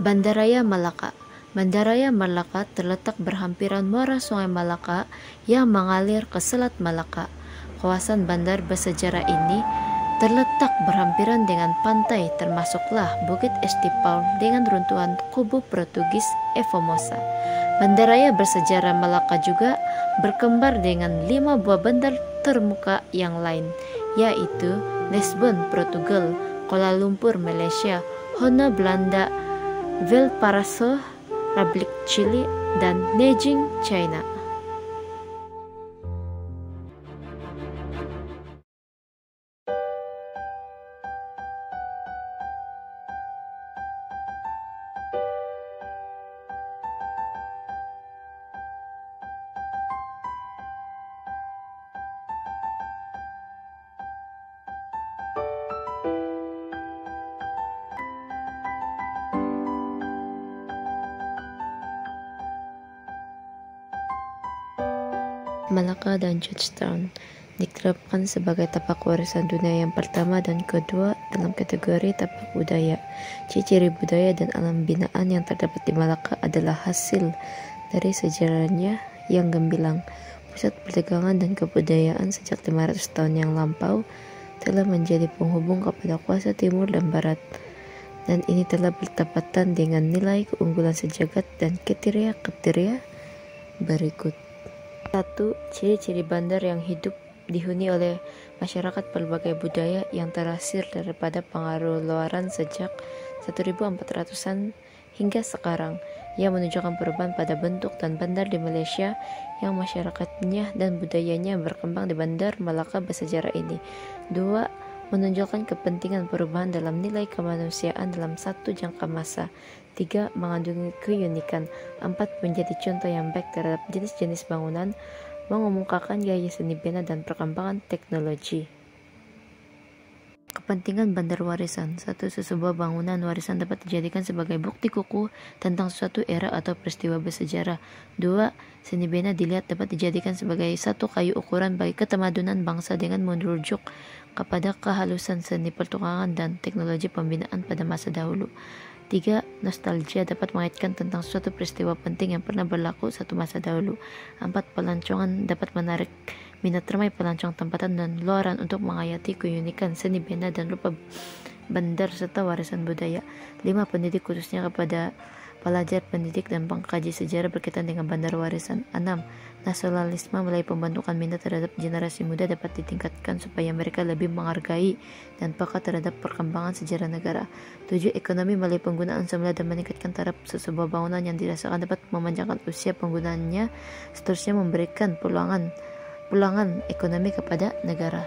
Bandaraya Malaka. Bandaraya Malaka terletak berhampiran muara Sungai Malaka yang mengalir ke Selat Malaka. Kawasan bandar bersejarah ini terletak berhampiran dengan pantai, termasuklah Bukit Estipal dengan runtuhan kubu Portugis Formosa. Bandaraya bersejarah Malaka juga berkembar dengan 5 buah bandar termuka yang lain, yaitu Lisbon, Portugal, Kuala Lumpur, Malaysia, Hona, Belanda, Valparaiso, Republik Chili, dan Nanjing, China. Malaka dan Georgetown diterapkan sebagai tapak warisan dunia yang pertama dan kedua dalam kategori tapak budaya. Ciri-ciri budaya dan alam binaan yang terdapat di Malaka adalah hasil dari sejarahnya yang gemilang. Pusat perdagangan dan kebudayaan sejak 500 tahun yang lampau telah menjadi penghubung kepada kuasa timur dan barat, dan ini telah bertepatan dengan nilai keunggulan sejagat dan kriteria berikut. 1. Ciri-ciri bandar yang hidup dihuni oleh masyarakat berbagai budaya yang terhasil daripada pengaruh luaran sejak 1400-an hingga sekarang, yang menunjukkan perubahan pada bentuk dan bandar di Malaysia yang masyarakatnya dan budayanya berkembang di bandar Malaka bersejarah ini. 2. Menunjukkan kepentingan perubahan dalam nilai kemanusiaan dalam satu jangka masa. 3. Mengandung keunikan. 4. Menjadi contoh yang baik terhadap jenis-jenis bangunan, mengemukakan gaya seni bina dan perkembangan teknologi. Kepentingan bandar warisan. 1. Sebuah bangunan warisan dapat dijadikan sebagai bukti kukuh tentang suatu era atau peristiwa bersejarah. 2. Seni bina dilihat dapat dijadikan sebagai satu kayu ukuran bagi ketamadunan bangsa dengan merujuk kepada kehalusan seni pertukangan dan teknologi pembinaan pada masa dahulu. 3. Nostalgia dapat mengaitkan tentang suatu peristiwa penting yang pernah berlaku satu masa dahulu. 4. Pelancongan dapat menarik minat ramai pelancong tempatan dan luaran untuk menghayati keunikan seni bina dan rupa bandar serta warisan budaya. 5. Pendidik khususnya kepada pelajar, pendidik, dan pengkaji sejarah berkaitan dengan bandar warisan. 6. Nasionalisme melalui pembentukan minat terhadap generasi muda dapat ditingkatkan supaya mereka lebih menghargai dan peka terhadap perkembangan sejarah negara. 7. Ekonomi melalui penggunaan semula dan meningkatkan taraf sebuah bangunan yang dirasakan dapat memanjangkan usia penggunaannya, seterusnya memberikan peluangan ekonomi kepada negara.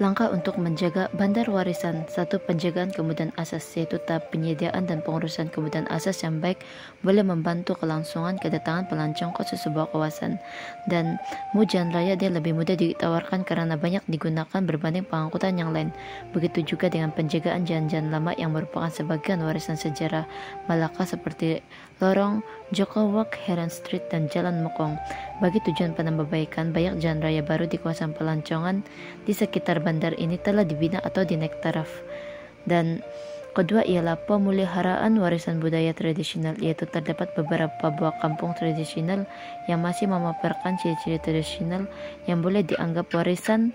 Langkah untuk menjaga bandar warisan. 1. Penjagaan kemudahan asas, yaitu tahap penyediaan dan pengurusan kemudahan asas yang baik boleh membantu kelangsungan kedatangan pelancong ke sebuah kawasan, dan jalan raya dia lebih mudah ditawarkan karena banyak digunakan berbanding pengangkutan yang lain. Begitu juga dengan penjagaan jalan-jalan lama yang merupakan sebagian warisan sejarah Malaka seperti Lorong Joko Walk, Heron Street, dan Jalan Mokong. Bagi tujuan penambahbaikan, banyak jalan raya baru di kawasan pelancongan di sekitar bandar ini telah dibina atau dinaik taraf. Dan kedua ialah pemeliharaan warisan budaya tradisional, yaitu terdapat beberapa buah kampung tradisional yang masih memaparkan ciri-ciri tradisional yang boleh dianggap warisan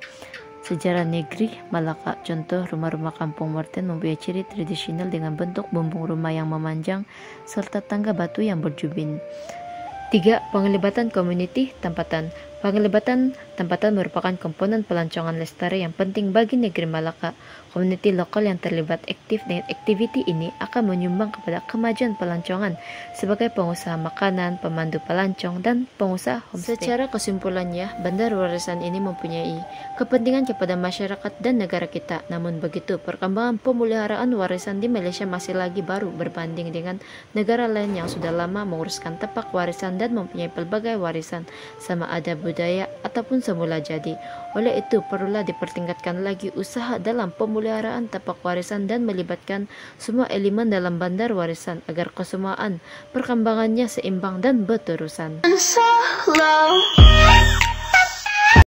sejarah negeri Malaka. Contoh, rumah-rumah kampung Morten mempunyai ciri tradisional dengan bentuk bumbung rumah yang memanjang serta tangga batu yang berjubin. 3. Penglibatan komuniti tempatan. Penglibatan tempatan merupakan komponen pelancongan lestari yang penting bagi negeri Malaka. Komuniti lokal yang terlibat aktif dengan aktiviti ini akan menyumbang kepada kemajuan pelancongan sebagai pengusaha makanan, pemandu pelancong, dan pengusaha homestay. Secara kesimpulannya, bandar warisan ini mempunyai kepentingan kepada masyarakat dan negara kita. Namun begitu, perkembangan pemeliharaan warisan di Malaysia masih lagi baru berbanding dengan negara lain yang sudah lama menguruskan tapak warisan dan mempunyai pelbagai warisan, sama ada budaya ataupun semula jadi. Oleh itu, perlulah dipertingkatkan lagi usaha dalam pemeliharaan tapak warisan dan melibatkan semua elemen dalam bandar warisan agar kesemuaan perkembangannya seimbang dan berterusan.